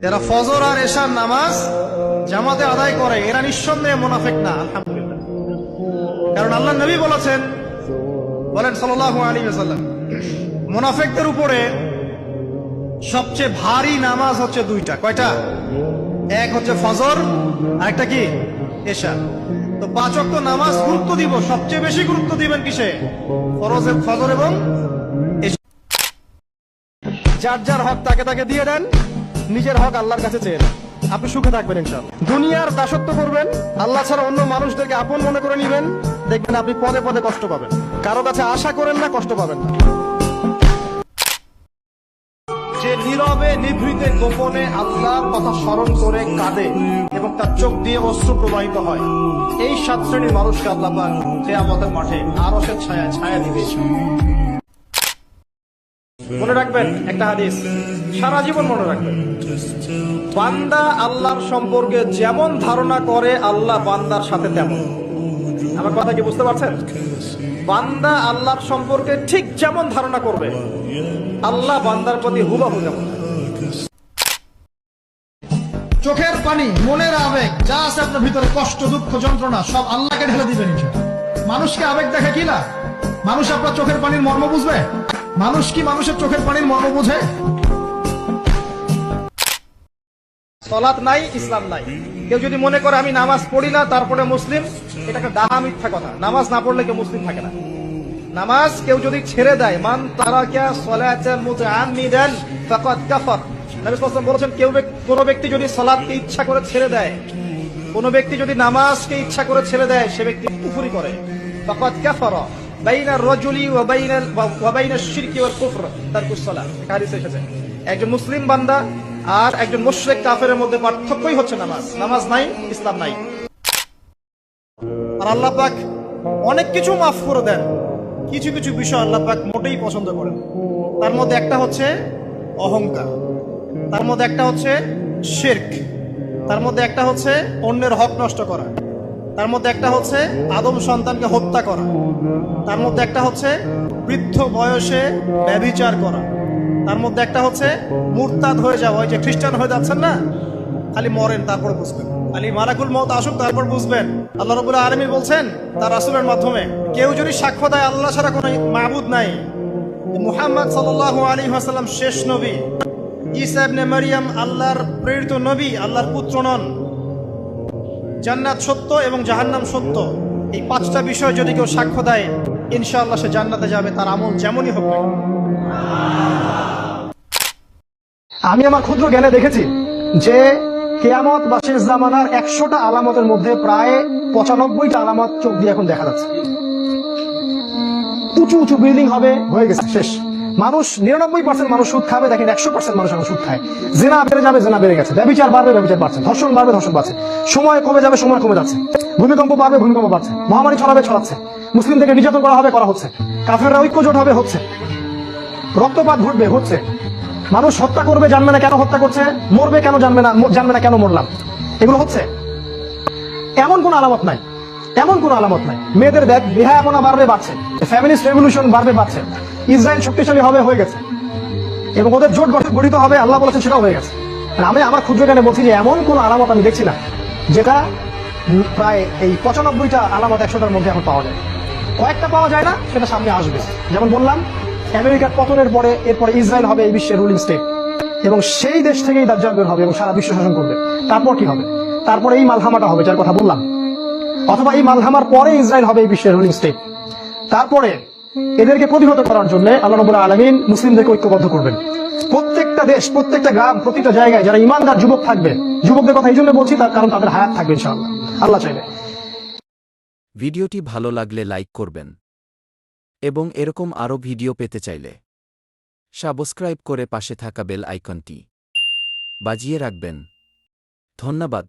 যারা ফজর আর এশার নামাজ জামাতে আদায় করে এরা নিঃসন্দেহে মুনাফিক না, আলহামদুলিল্লাহ। কারণ আল্লাহ নবী বলেছেন, বলেন সাল্লাল্লাহু আলাইহি ওয়াসাল্লাম, মুনাফিকদের উপরে সবচেয়ে ভারী নামাজ হচ্ছে দুইটা। কয়টা? এক হচ্ছে ফজর, আর একটা কি? এশা। তো 5 ওয়াক্ত নামাজ গুরুত্ব দিব, সবচেয়ে বেশি গুরুত্ব দিবেন কিসে? ফজর এবং এশা। যার যার হক তাকে তাকে দিয়ে দেন, নিজের হক আল্লাহর কাছে চেয়ে নেন, আপনি সুখে থাকবেন ইনশাআল্লাহ। দুনিয়ার দাসত্ব করবেন, আল্লাহ ছাড়া অন্য মানুষদেরকে আপন মনে করে নেবেন, দেখবেন আপনি পদে পদে কষ্ট পাবেন। কারো কাছে আশা করেন না, কষ্ট পাবেন না। যে নীরবে নিভৃতে গোপনে আল্লাহর কথা স্মরণ করে কাঁদে এবং তার চোখ দিয়ে অশ্রু প্রবাহিত হয়, এই 7 শ্রেণীর মানুষকে আল্লাহ পাক কিয়ামতের মাঠে আরশের ছায়ায় ছায়া দিবে। মনে রাখবেন একটা হাদিস, সারা জীবন মনে রাখবেন। বান্দা আল্লাহর সম্পর্কে যেমন ধারণা করে আল্লাহ বান্দার সাথে তেমন। আমার কথা কি বুঝতে পারছেন? বান্দা আল্লাহর সম্পর্কে ঠিক যেমন ধারণা করবে, আল্লাহ বান্দার প্রতি হুবহু তেমন। চোখের পানি, মনের আবেগ যা আছে আপনার ভিতরে, কষ্ট, দুঃখ, যন্ত্রণা, সব আল্লাহকে ঢেলে দিবেন। মানুষকে আবেগ দেখে কি না? মানুষ আপনার চোখের পানির মর্ম বুঝবে? মানুষ কি মানুষের চোখের পানির মর্ম বুঝে? সালাত নাই, ইসলাম নাই। কেউ যদি মনে করে আমি নামাজ পড়ি না তারপরে মুসলিম, এটা একটা ডাহা মিথ্যা কথা। নামাজ না পড়লে কেউ মুসলিম থাকে না। নামাজ কেউ যদি ছেড়ে দেয়, মান তারাকা সালাতান মুতাআম্মিদান ফাকাদ কাফার। নবী সাল্লাল্লাহু আলাইহি ওয়াসাল্লাম বলেছেন, কোন ব্যক্তি যদি সালাতকে ইচ্ছা করে ছেড়ে দেয়, কোন ব্যক্তি যদি নামাজকে ইচ্ছা করে ছেড়ে দেয়, সে ব্যক্তি কুফরি করে। ফাকাদ কাফারা বাইনার রাজুলি ওয়া বাইনাশ শিরকি ওয়াল কুফর তারকুস সালাত। হাদিসে এসেছে, একজন মুসলিম বান্দা আর একজন মুশরিক কাফেরের মধ্যে পার্থক্যই হচ্ছে নামাজ। নামাজ নাই, ইসলাম নাই। আর আল্লাহ পাক অনেক কিছু মাফ করে দেন, কিছু কিছু বিষয় আল্লাহ পাক মোটেই পছন্দ করেন। তার মধ্যে একটা হচ্ছে অহংকার, তার মধ্যে একটা হচ্ছে শিরক, তার মধ্যে একটা হচ্ছে অন্যের হক নষ্ট করা, তার মধ্যে একটা হচ্ছে আদম সন্তানকে হত্যা করা, তার মধ্যে একটা হচ্ছে বৃদ্ধ বয়সে ব্যভিচার করা, তার মধ্যে একটা হচ্ছে মুরতাদ হয়ে যাওয়া। ওই যে খ্রিস্টান হয়ে যাচ্ছেন না, খালি মরেন তারপর বুঝবেন, খালি মালাকুল মউত আসুক তারপর বুঝবেন। আল্লাহ রাব্বুল আলামিন বলছেন তার রাসূলের মাধ্যমে, কেউ যদি সাক্ষ্য দেয় আল্লাহ ছাড়া কোনো মাবুদ নাই, মুহাম্মদ সাল্লাল্লাহু আলাইহি ওয়াসাল্লাম শেষ নবী, ঈসা ইবনে মারইয়াম আল্লাহর প্রেরিত নবী, আল্লাহর পুত্র নন, জান্নাত সত্য এবং জাহান্নাম সত্য, এই 5টা বিষয় যদি কেউ সাক্ষ্য দেয়, ইনশাআল্লাহ সে জান্নাতে যাবে, তার আমল যেমনই হোক। আমি আমার ক্ষুদ্র জ্ঞানে দেখেছি যে কিয়ামত বা শেষ জামানার 100টা আলামতের মধ্যে প্রায় 95টা আলামত চোখ দিয়ে এখন দেখা যাচ্ছে। উঁচু উঁচু বিল্ডিং হবে, হয়ে গেছে, শেষ। মানুষ 99% মানুষ সুদ খাবে, দেখেন 100% মানুষ এখন সুদ খায়। জিনা বেড়ে যাবে, জিনা বেড়ে গেছে। ব্যভিচার বাড়বে, ব্যভিচার বাড়ছে। ধর্ষণ বাড়বে, ধর্ষণ বাড়ছে। সময় কমে যাবে, সময় কমে যাচ্ছে। ভূমিকম্প বাড়বে, ভূমিকম্প বাড়ছে। মহামারী ছড়াবে, ছড়াচ্ছে। মুসলিমদেরকে নির্যাতন করা হবে, করা হচ্ছে। কাফেররা ঐক্যজোট হবে, হচ্ছে। রক্তপাত ঘটবে, হচ্ছে। মানুষ হত্যা করবে, জানবে না কেন হত্যা করছে, মরবে কেন জানবে না কেন মরলাম, এগুলো হচ্ছে। এমন কোন আলামত নাই, এমন কোন আলামত নাই। মেয়েদের বেহায়াপনা বাড়বে, বাড়ছে। ফ্যামিলিস্ট রেভলিউশন বাড়বে, বাড়ছে। ইসরায়েল শক্তিশালী হবে, হয়ে গেছে। এবং ওদের জোট গঠিত হবে, আল্লাহ বলেছেন, সেটাও হয়ে গেছে। আমি আমার ক্ষুদ্র জ্ঞানে বলছি যে এমন কোন আলামত আমি দেখছি না যেটা প্রায় এই 95টা আলামত 100টার মধ্যে এখন পাওয়া যায়। কয়েকটা পাওয়া যায় না, সেটা সামনে আসবে। যেমন বললাম, আমেরিকার পতনের পরে এরপরে ইসরায়েল হবে এই বিশ্বের রুলিং স্টেট, এবং সেই দেশ থেকেই দাজ্জাল বের হবে এবং সারা বিশ্ব শাসন করবে। তারপর কি হবে? তারপরে এই মালহামাটা হবে, যার কথা বললাম। অথবা এই মালহামার পরে ইসরায়েল হবে এই বিশ্বের রুলিং স্টেট। তারপরে এদেরকে প্রতিহত করার জন্য আল্লাহ রাব্বুল আলামিন মুসলিমদেরকে ঐক্যবদ্ধ করবেন। প্রত্যেকটা দেশ, প্রত্যেকটা গ্রাম, প্রতিটা জায়গায় যারা ইমানদার যুবক থাকবে, যুবকদের কথা এই জন্য বলছি তার কারণ তাদের হায়াত থাকবে ইনশাআল্লাহ, আল্লাহ চাইলে। ভিডিওটি ভালো লাগলে লাইক করবেন এবং এরকম আরও ভিডিও পেতে চাইলে সাবস্ক্রাইব করে পাশে থাকা বেল আইকনটি বাজিয়ে রাখবেন। ধন্যবাদ।